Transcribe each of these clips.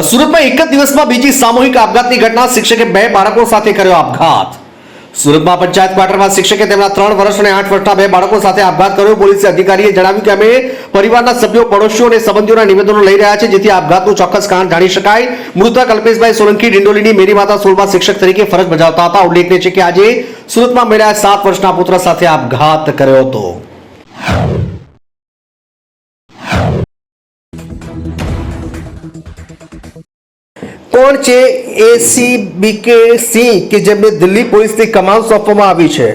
સુરતમાં એક જ દિવસમાં બીજી સામૂહિક આપઘાતની ઘટના, શિક્ષકે 2 બાળકો સાથે કર્યો આપઘાત। સુરતમાં પંચાયત ક્વાર્ટરમાં શિક્ષકે તેમના 3 વર્ષ અને 8 વર્ષના 2 બાળકો સાથે આપઘાત કર્યો। પોલીસ અધિકારીએ જણાવ્યું કે અમે પરિવારના સભ્યો, પડોશીઓ અને સંબંધીઓના નિવેદનો લઈ રહ્યા છે, જેથી આપઘાતનું ચોક્કસ કારણ જાણી શકાય। મૃતક અલ્પેશભાઈ સોલંકી ડિંડોલીની મેરી માતા સ્કૂલમાં શિક્ષક તરીકે ફરજ બજાવતા હતા। ઉલ્લેખનીય છે કે આજે સુરતમાં મેળાએ 7 વર્ષના પુત્ર સાથે આપઘાત કર્યો હતો। કોણ છે એસીબીકે સિંહ કે જેમને દિલ્હી પોલીસની કમાન સોંપવામાં આવી છે?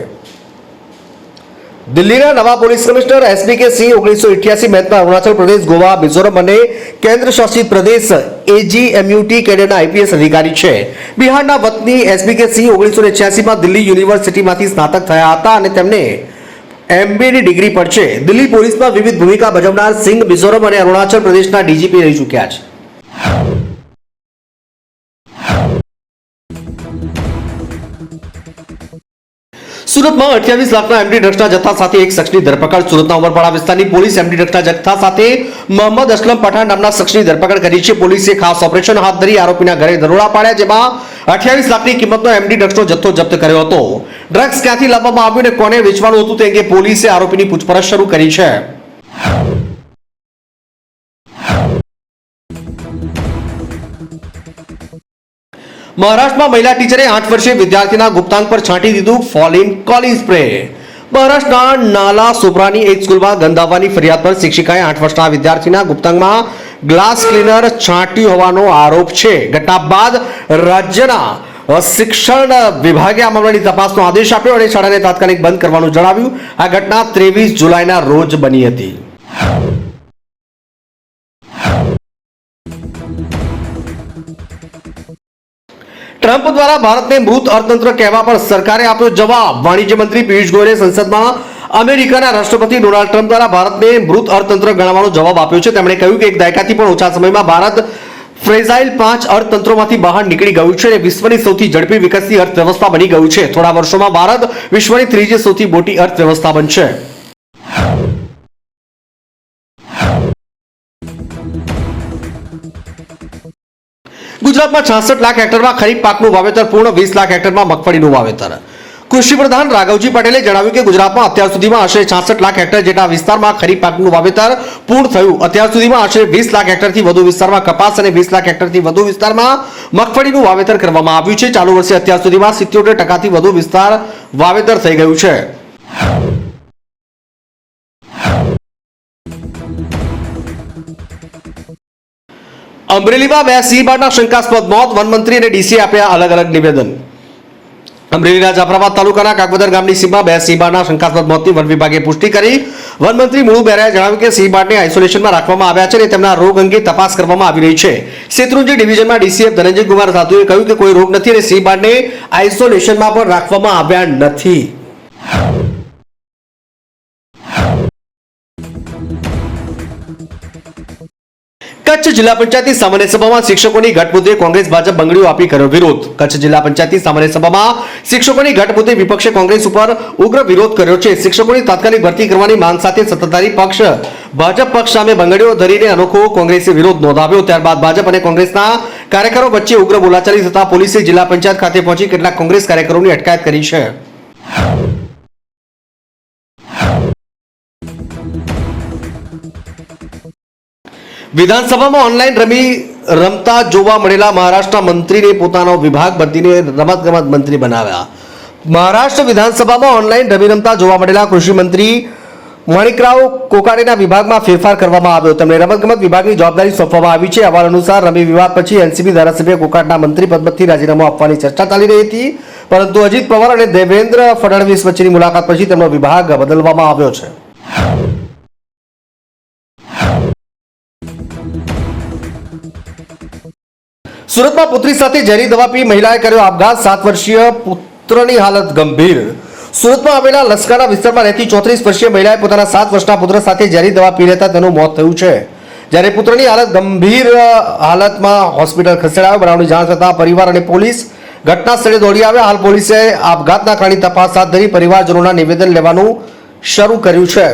દિલ્હીના નવા પોલીસ કમિશનર એસબીકે સિંહ 1988 બેચના અરુણાચલ પ્રદેશ, ગોવા, મિઝોરમ અને કેન્દ્ર શાસિત પ્રદેશ એજીએમયુટી કેડરના આઈપીએસ અધિકારી છે। બિહારના વતની એસબીકે સિંહ 1986માં દિલ્હી યુનિવર્સિટીમાંથી સ્નાતક થયા હતા અને તેમને એમબીએની ડિગ્રી પણ છે। દિલ્હી પોલીસમાં વિવિધ ભૂમિકા ભજવનાર સિંહ મિઝોરમ અને અરુણાચલ પ્રદેશના ડીજીપી રહી ચૂક્યા છે। સુરતમાં 28 લાખના એમડી ડ્રગ્સના જથ્થા સાથે એક શખ્સની ધરપકડ। સુરતના ઉમરપાડા વિસ્તારની પોલીસ એમડી ડ્રગ્સના જથ્થા સાથે મોહમ્મદ અસલમ પઠાણ નામના શખ્સની ધરપકડ કરી છે। પોલીસે ખાસ ઓપરેશન હાથ ધરી આરોપીના ઘરે દરોડા પાડ્યા, જેમાં 28 લાખની કિંમતનો એમડી ડ્રગ્સનો જથ્થો જપ્ત કર્યો હતો। ડ્રગ્સ ક્યાંથી લાવવામાં આવ્યું અને કોને વેચવાનું હતું તે અંગે પોલીસે આરોપીની પૂછપરછ શરૂ કરી છે। મહારાષ્ટ્રમાં મહિલા ટીચરે 8 વર્ષીય વિદ્યાર્થીના ગુપ્તાંગ પર છાંટી દીધું ફોલિન કોલિન સ્પ્રે। મહારાષ્ટ્રના નાલા સોપરાની એક સ્કૂલમાં ગંધાવાની ફરિયાદ પર શિક્ષિકાએ 8 વર્ષના વિદ્યાર્થીના ગુપ્તાંગમાં ગ્લાસ ક્લીનર છાંટ્યું હોવાનો આરોપ છે। ઘટના બાદ રાજ્યના શિક્ષણ વિભાગે આ મામલાની તપાસનો આદેશ આપ્યો અને શાળાને તાત્કાલિક બંધ કરવાનું જણાવ્યું। આ ઘટના 23 જુલાઈના રોજ બની હતી। ટ્રમ્પ દ્વારા ભારતને મૃત અર્થતંત્ર કહેવા પર સરકારે આપ્યો જવાબ। વાણિજ્ય મંત્રી પિયુષ ગોયલે સંસદમાં અમેરિકાના રાષ્ટ્રપતિ ડોનાલ્ડ ટ્રમ્પ દ્વારા ભારતને મૃત અર્થતંત્ર ગણવાનો જવાબ આપ્યો છે। તેમણે કહ્યું કે એક દાયકાથી પણ ઓછા સમયમાં ભારત ફ્રેજાઇલ 5 અર્થતંત્રોમાંથી બહાર નીકળી ગયું છે અને વિશ્વની સૌથી ઝડપી વિકસતી અર્થવ્યવસ્થા બની ગયું છે। થોડા વર્ષોમાં ભારત વિશ્વની ત્રીજી સૌથી મોટી અર્થવ્યવસ્થા બનશે। ગુજરાતમાં 66 લાખ હેક્ટરમાં ખરીફ પાકનું વાવેતર પૂર્ણ, 20 લાખ હેક્ટરમાં મગફળીનું વાવેતર। કૃષિ પ્રધાન રાઘવજી પટેલે જણાવ્યું કે ગુજરાતમાં અત્યાર સુધીમાં આશરે 66 લાખ હેક્ટર જેટલા વિસ્તારમાં ખરીફ પાકનું વાવેતર પૂર્ણ થયું। અત્યાર સુધીમાં આશરે 20 લાખ હેક્ટરથી વધુ વિસ્તારમાં કપાસ અને 20 લાખ હેક્ટરથી વધુ વિસ્તારમાં મગફળીનું વાવેતર કરવામાં આવ્યું છે। ચાલુ વર્ષે અત્યાર સુધીમાં 77% વધુ વિસ્તાર વાવેતર થઈ ગયું છે। અમરેલીમાં 2 સિંહ બાળના શંકાસ્પદ મોત, વનમંત્રી અને ડીસીએ આપ્યા અલગ અલગ નિવેદન। અમરેલીના જાફરાબાદ તાલુકાના કાકવદર ગામની સીમમાં 2 સિંહ બાળના શંકાસ્પદ મોતની વન વિભાગે પુષ્ટિ કરી। વનમંત્રી મુળુ બેરાએ જણાવ્યું કે સિંહ બાળને આઇસોલેશનમાં રાખવામાં આવ્યા છે અને તેમના રોગ અંગે તપાસ કરવામાં આવી રહી છે। શેત્રુંજી ડિવિઝનમાં ડીસીએફ ધનંજય કુમાર સાધુએ કહ્યું કે કોઈ રોગ નથી અને સિંહ બાળને આઇસોલેશનમાં પણ રાખવામાં આવ્યા નથી। કચ્છ જિલ્લા પંચાયતની સામાન્ય સભામાં શિક્ષકોની ઘટ મુદ્દે કોંગ્રેસ ભાજપ બંગડીઓ આપી કર્યો વિરોધ। કચ્છ જિલ્લા પંચાયતની સામાન્ય સભામાં શિક્ષકોની ઘટ મુદ્દે વિપક્ષે કોંગ્રેસ ઉપર ઉગ્ર વિરોધ કર્યો છે। શિક્ષકોની તાત્કાલિક ભરતી કરવાની માંગ સાથે સત્તાધારી પક્ષ ભાજપ પક્ષ સામે બંગડીઓ ધરીને અનોખો કોંગ્રેસે વિરોધ નોંધાવ્યો। ત્યારબાદ ભાજપ અને કોંગ્રેસના કાર્યકરો વચ્ચે ઉગ્ર બોલાચાલી થતા પોલીસે જિલ્લા પંચાયત ખાતે પહોંચી કેટલાક કોંગ્રેસ કાર્યકરોની અટકાયત કરી છે। વિધાનસભામાં ઓનલાઈન રમતા જોવા મળેલા મહારાષ્ટ્રના મંત્રીને પોતાનો વિભાગ બદલીને રમતગમત મંત્રી બનાવ્યા। મહારાષ્ટ્ર વિધાનસભામાં ઓનલાઈન રમતા જોવા મળેલા કૃષિ મંત્રી માણિકરાવ કોકારેના વિભાગમાં ફેરફાર કરવામાં આવ્યો। તેમને રમતગમત વિભાગની જવાબદારી સોંપવામાં આવી છે। અહેવાલ અનુસાર રમી વિવાદ પછી એનસીપી ધારાસભ્ય કોકારના મંત્રી પદથી રાજીનામું આપવાની ચર્ચા ચાલી રહી હતી, પરંતુ અજીત પવાર અને દેવેન્દ્ર ફડણવીસ વચ્ચેની મુલાકાત પછી તેમનો વિભાગ બદલવામાં આવ્યો છે। સુરતમાં પુત્રી સાથે ઝેરી દવા પી મહિલાએ કર્યો આપઘાત, 7 વર્ષીય પુત્રની હાલત ગંભીર। સુરતમાં આવેલા લસકાના વિસ્તારમાં રહેતી 34 વર્ષીય મહિલાએ પોતાના 7 વર્ષના પુત્ર સાથે ઝેરી દવા પી લેતા તેનું મોત થયું છે, જ્યારે પુત્રની હાલત ગંભીર હાલતમાં હોસ્પિટલ ખસેડાયો। બનાવની જાણ થતાં પરિવાર અને પોલીસ ઘટના સ્થળે દોડી આવ્યા। હાલ પોલીસે આપઘાતના કારણની તપાસ હાથ ધરી પરિવારજનોના નિવેદન લેવાનું શરૂ કર્યું છે।